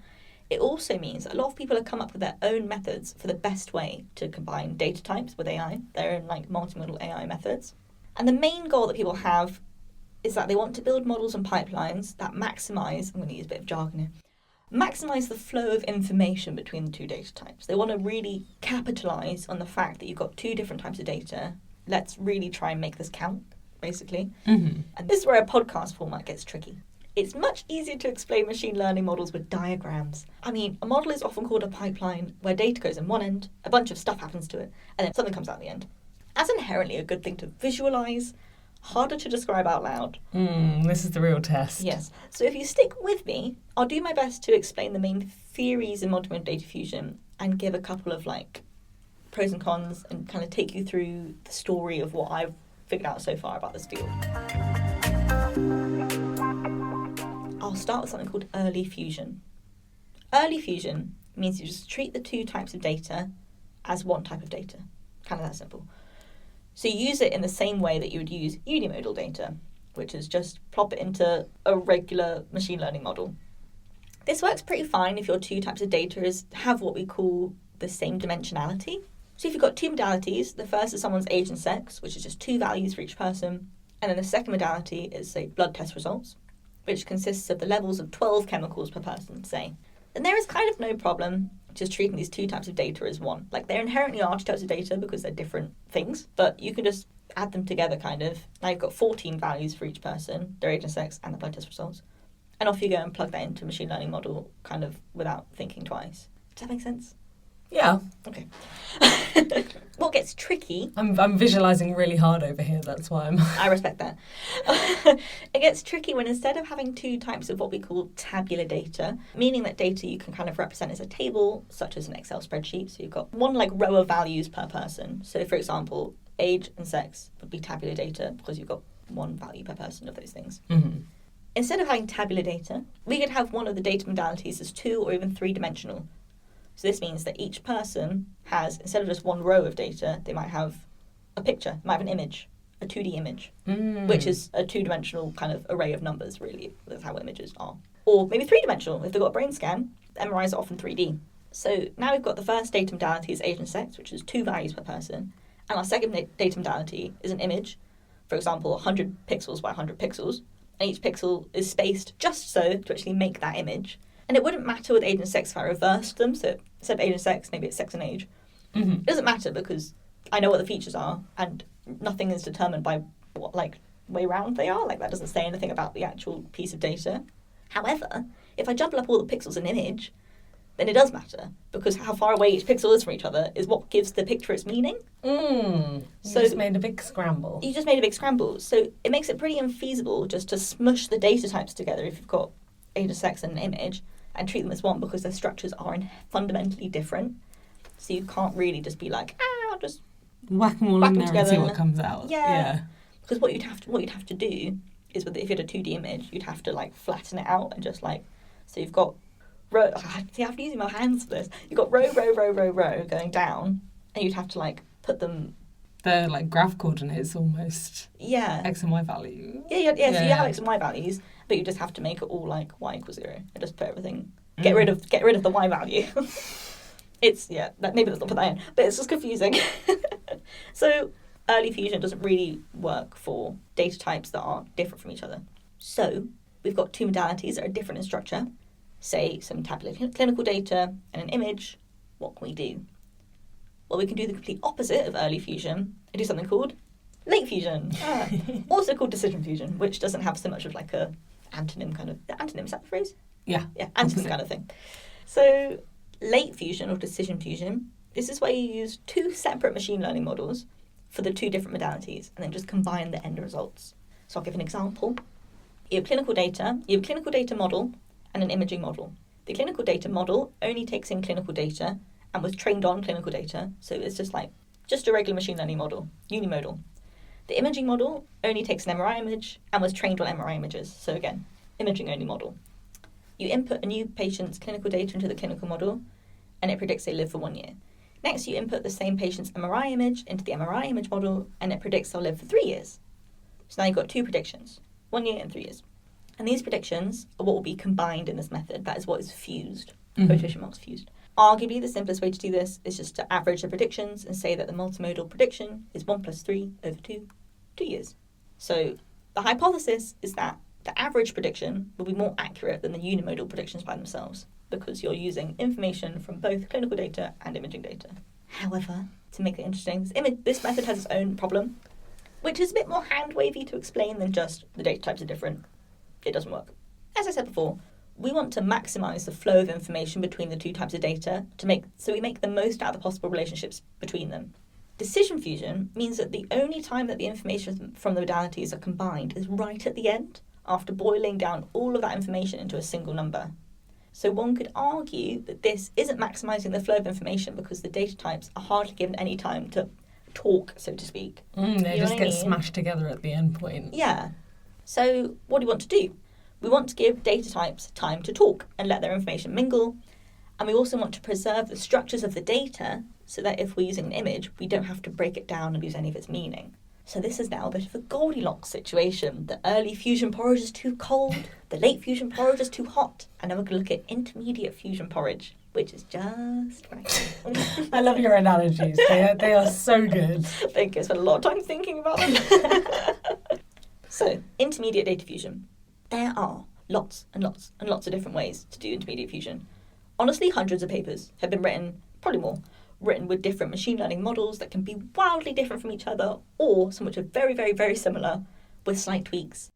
it also means that a lot of people have come up with their own methods for the best way to combine data types with AI, their own multimodal AI methods. And the main goal that people have is that they want to build models and pipelines that maximise, I'm going to use a bit of jargon here, maximise the flow of information between the two data types. They want to really capitalise on the fact that you've got two different types of data. Let's really try and make this count, basically. Mm-hmm. And this is where a podcast format gets tricky. It's much easier to explain machine learning models with diagrams. I mean, a model is often called a pipeline where data goes in one end, a bunch of stuff happens to it, and then something comes out the end. That's inherently a good thing to visualise, harder to describe out loud. This is the real test. Yes. So if you stick with me, I'll do my best to explain the main theories in multimodal data fusion and give a couple of pros and cons and kind of take you through the story of what I've figured out so far about this field. I'll start with something called early fusion. Early fusion means you just treat the two types of data as one type of data. Kind of that simple. So you use it in the same way that you would use unimodal data, which is just plop it into a regular machine learning model. This works pretty fine if your two types of data have what we call the same dimensionality. So if you've got two modalities, the first is someone's age and sex, which is just two values for each person. And then the second modality is, say, blood test results, which consists of the levels of 12 chemicals per person, say. Then there is kind of no problem just treating these two types of data as one. There inherently are two types of data because they're different things, but you can just add them together, kind of. Now you've got 14 values for each person, their age and sex, and the blood test results. And off you go and plug that into a machine learning model, kind of without thinking twice. Does that make sense? Yeah. Okay. What gets tricky... I'm visualising really hard over here, that's why I'm... I respect that. It gets tricky when instead of having two types of what we call tabular data, meaning that data you can kind of represent as a table, such as an Excel spreadsheet, so you've got one row of values per person. So, for example, age and sex would be tabular data because you've got one value per person of those things. Mm-hmm. Instead of having tabular data, we could have one of the data modalities as 2 or even 3-dimensional. So this means that each person has, instead of just one row of data, they might have a picture, might have an image, a 2D image, which is a 2-dimensional kind of array of numbers, really. That's how images are. Or maybe 3-dimensional. If they've got a brain scan, MRIs are often 3D. So now we've got the first data modality is age and sex, which is 2 values per person. And our second data modality is an image, for example, 100 pixels by 100 pixels. And each pixel is spaced just so to actually make that image. And it wouldn't matter with age and sex if I reversed them. So instead of age and sex, maybe it's sex and age. Mm-hmm. It doesn't matter because I know what the features are and nothing is determined by what way round they are. That doesn't say anything about the actual piece of data. However, if I jumble up all the pixels in an image, then it does matter because how far away each pixel is from each other is what gives the picture its meaning. You just made a big scramble. You just made a big scramble. So it makes it pretty unfeasible just to smush the data types together if you've got age and sex and an image and treat them as one because their structures are fundamentally different. So you can't really just be I'll just whack them all in there and see what comes out. Yeah. Because what you'd have to do is if you had a 2D image, you'd have to flatten it out and just so you've got row. See, I have to use my hands for this. You've got row going down, and you'd have to put them. They're graph coordinates almost. Yeah. X and Y value. Yeah. So you have X and Y values, but you just have to make it all Y equals 0 and just put everything. Get rid of the Y value. Maybe let's not put that in, but it's just confusing. So early fusion doesn't really work for data types that are different from each other. So we've got two modalities that are different in structure, say some tabulated clinical data and an image. What can we do? Well, we can do the complete opposite of early fusion and do something called late fusion, also called decision fusion, which doesn't have so much of like a antonym kind of... Antonym, is that the phrase? Yeah, antonym kind of thing. So late fusion or decision fusion, this is where you use two separate machine learning models for the two different modalities and then just combine the end results. So I'll give an example. You have clinical data. You have a clinical data model and an imaging model. The clinical data model only takes in clinical data and was trained on clinical data. So it's just a regular machine learning model, unimodal. The imaging model only takes an MRI image and was trained on MRI images. So again, imaging only model. You input a new patient's clinical data into the clinical model and it predicts they live for 1 year. Next, you input the same patient's MRI image into the MRI image model and it predicts they'll live for 3 years. So now you've got two predictions, 1 year and 3 years. And these predictions are what will be combined in this method. That is what is fused, quotation marks fused. Arguably, the simplest way to do this is just to average the predictions and say that the multimodal prediction is 1 plus 3 over 2 years. So the hypothesis is that the average prediction will be more accurate than the unimodal predictions by themselves because you're using information from both clinical data and imaging data. However, to make it interesting, this method has its own problem, which is a bit more hand-wavy to explain than just the data types are different. It doesn't work. As I said before, we want to maximise the flow of information between the two types of data so we make the most out of the possible relationships between them. Decision fusion means that the only time that the information from the modalities are combined is right at the end, after boiling down all of that information into a single number. So one could argue that this isn't maximising the flow of information because the data types are hardly given any time to talk, so to speak. They just get smashed together at the end point. Yeah. So what do we want to do? We want to give data types time to talk and let their information mingle. And we also want to preserve the structures of the data so that if we're using an image, we don't have to break it down and lose any of its meaning. So this is now a bit of a Goldilocks situation. The early fusion porridge is too cold, the late fusion porridge is too hot, and then we're going to look at intermediate fusion porridge, which is just right. I love your analogies. They are so good. Thank you. I spent a lot of time thinking about them. So, intermediate data fusion. There are lots and lots and lots of different ways to do intermediate fusion. Honestly, hundreds of papers have been written, probably more, written with different machine learning models that can be wildly different from each other, or some which are very, very, very similar with slight tweaks.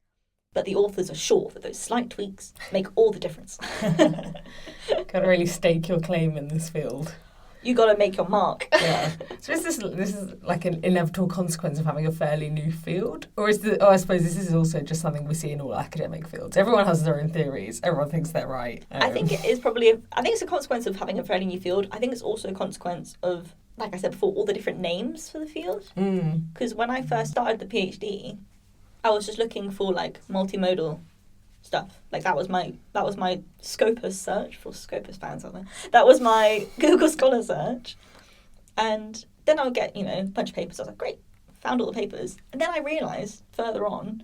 But the authors are sure that those slight tweaks make all the difference. Got to really stake your claim in this field. You got to make your mark. Yeah. So this is like an inevitable consequence of having a fairly new field, or I suppose this is also just something we see in all academic fields. Everyone has their own theories. Everyone thinks they're right. I think it is I think it's a consequence of having a fairly new field. I think it's also a consequence of, like I said before, all the different names for the field. Because when I first started the PhD, I was just looking for like multimodal stuff. Like that was my Scopus search for Scopus fans out there. That was my Google Scholar search. And then I would get, a bunch of papers. I was like, great, found all the papers. And then I realised further on,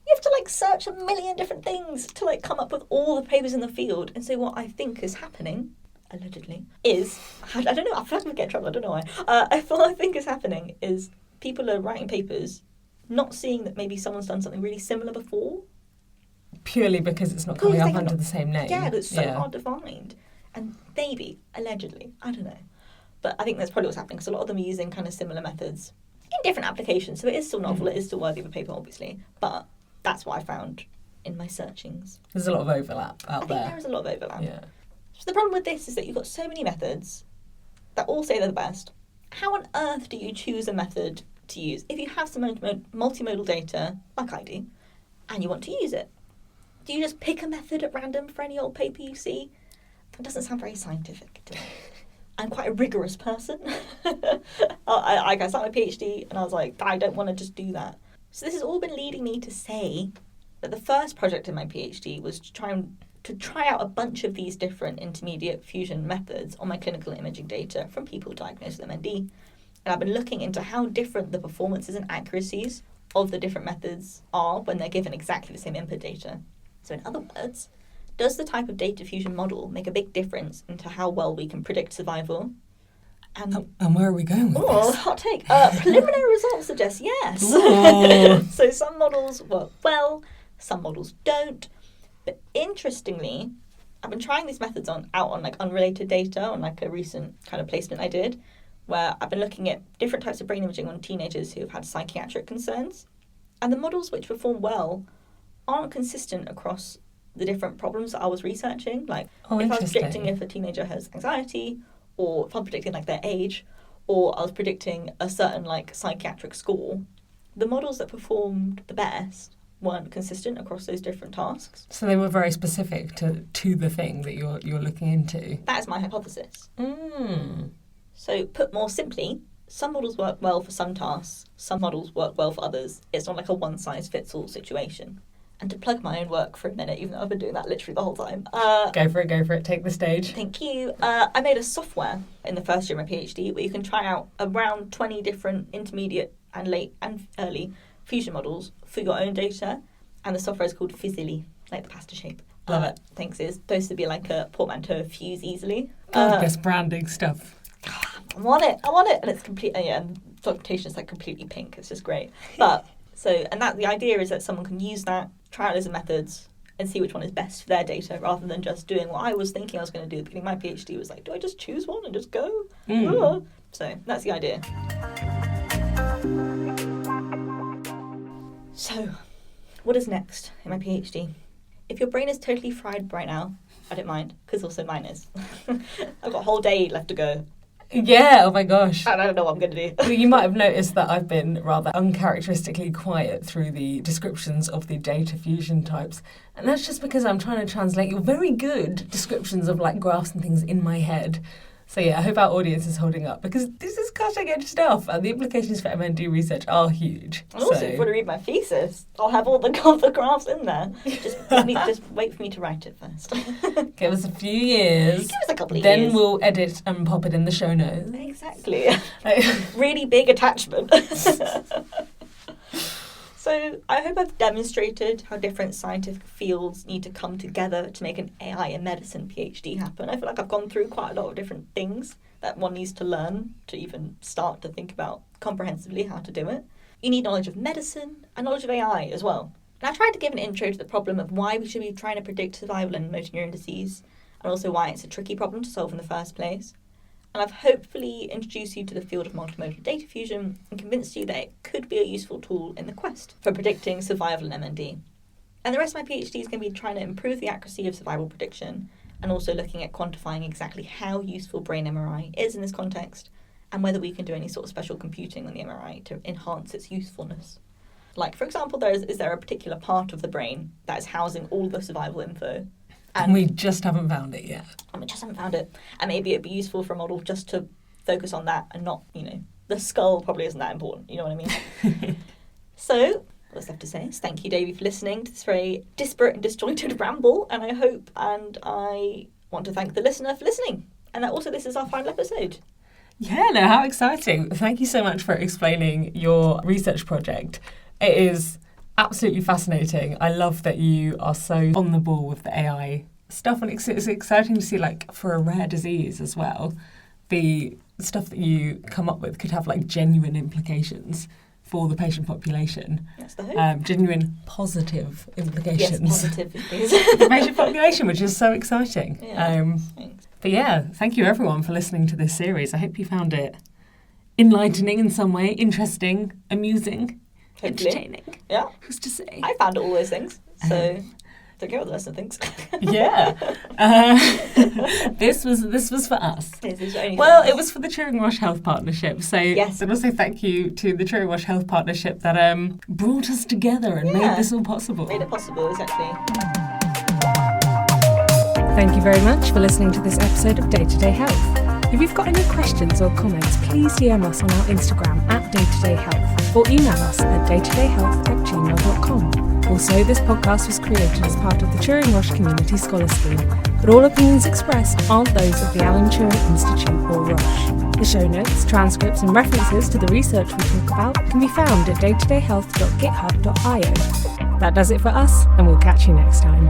you have to like search a million different things to like come up with all the papers in the field. And so what I think is happening, allegedly, is, I don't know, I feel like I'm going to get in trouble, I don't know why. What I think is happening is people are writing papers not seeing that maybe someone's done something really similar before. Purely because it's not coming up under the same name. Yeah, it's so hard to find. And maybe, allegedly, I don't know. But I think that's probably what's happening, because a lot of them are using kind of similar methods in different applications. So it is still novel, it is still worthy of a paper, obviously. But that's what I found in my searchings. There's a lot of overlap out there. I think there is a lot of overlap. Yeah. So the problem with this is that you've got so many methods that all say they're the best. How on earth do you choose a method to use if you have some multimodal data, like I do, and you want to use it? Do you just pick a method at random for any old paper you see? That doesn't sound very scientific to me. I'm quite a rigorous person. I started my PhD and I was like, I don't want to just do that. So this has all been leading me to say that the first project in my PhD was to try out a bunch of these different intermediate fusion methods on my clinical imaging data from people diagnosed with MND. And I've been looking into how different the performances and accuracies of the different methods are when they're given exactly the same input data. So in other words, does the type of data fusion model make a big difference into how well we can predict survival? And where are we going with this? Hot take. Preliminary results suggest yes. So some models work well, some models don't. But interestingly, I've been trying these methods out on like unrelated data on like a recent kind of placement I did, where I've been looking at different types of brain imaging on teenagers who have had psychiatric concerns. And the models which perform well aren't consistent across the different problems that I was researching. Like if I was predicting if a teenager has anxiety, or if I'm predicting like their age, or I was predicting a certain like psychiatric score, the models that performed the best weren't consistent across those different tasks. So they were very specific to the thing that you're looking into. That is my hypothesis. So put more simply, some models work well for some tasks, some models work well for others. It's not like a one-size-fits-all situation. And to plug my own work for a minute, even though I've been doing that literally the whole time. Go for it, take the stage. Thank you. I made a software in the first year of my PhD where you can try out around 20 different intermediate and late and early fusion models for your own data. And the software is called Fizzily, like the pasta shape. Love it. Thanks. It's supposed to be like a portmanteau of fuse easily. This branding stuff. I want it. And it's complete. And documentation is like completely pink. It's just great. But the idea is that someone can use that, try out loads of methods, and see which one is best for their data, rather than just doing what I was thinking I was going to do at the beginning of my PhD. Was like, do I just choose one and just go? So that's the idea. So, what is next in my PhD? If your brain is totally fried right now, I don't mind, because also mine is. I've got a whole day left to go. Yeah, oh my gosh. I don't know what I'm going to do. Well, you might have noticed that I've been rather uncharacteristically quiet through the descriptions of the data fusion types. And that's just because I'm trying to translate your very good descriptions of like graphs and things in my head. So yeah, I hope our audience is holding up, because this is cutting edge stuff and the implications for MND research are huge. And also, if you want to read my thesis, I'll have all the graphs in there. Just wait for me to write it first. Give us a few years. Give us a couple of years. Then we'll edit and pop it in the show notes. Exactly. Really big attachment. So I hope I've demonstrated how different scientific fields need to come together to make an AI in medicine PhD happen. I feel like I've gone through quite a lot of different things that one needs to learn to even start to think about comprehensively how to do it. You need knowledge of medicine and knowledge of AI as well. And I tried to give an intro to the problem of why we should be trying to predict survival in motor neuron disease, and also why it's a tricky problem to solve in the first place. And I've hopefully introduced you to the field of multimodal data fusion and convinced you that it could be a useful tool in the quest for predicting survival in MND. And the rest of my PhD is going to be trying to improve the accuracy of survival prediction, and also looking at quantifying exactly how useful brain MRI is in this context, and whether we can do any sort of special computing on the MRI to enhance its usefulness. Like, for example, is there a particular part of the brain that is housing all the survival info? And we just haven't found it yet. And we just haven't found it. And maybe it'd be useful for a model just to focus on that and not, the skull probably isn't that important. You know what I mean? So, what's left to say is thank you, Davy, for listening to this very disparate and disjointed ramble. And I want to thank the listener for listening. And also, this is our final episode. Yeah, no, how exciting. Thank you so much for explaining your research project. It is absolutely fascinating. I love that you are so on the ball with the AI stuff, and it's exciting to see, like, for a rare disease as well, the stuff that you come up with could have like genuine implications for the patient population. That's the hope. Genuine positive implications. Yes, positive. For the patient population, which is so exciting. Yeah, but yeah, thank you everyone for listening to this series. I hope you found it enlightening in some way, interesting, amusing. Hopefully. Entertaining. Yeah. Who's to say? I found all those things. So don't care what the listener thinks. Yeah. This was for us. This is only well, it was for the Turing-Roche Health Partnership. So yes. And also thank you to the Turing-Roche Health Partnership that brought us together and made this all possible. Made it possible, exactly. Thank you very much for listening to this episode of Day-to-Day Health. If you've got any questions or comments, please DM us on our Instagram @DayTodayHealth or email us at daytodayhealth@gmail.com. Also, this podcast was created as part of the Turing-Roche Community Scholar Scheme, but all opinions expressed aren't those of the Alan Turing Institute or Roche. The show notes, transcripts and references to the research we talk about can be found at daytodayhealth.github.io. That does it for us, and we'll catch you next time.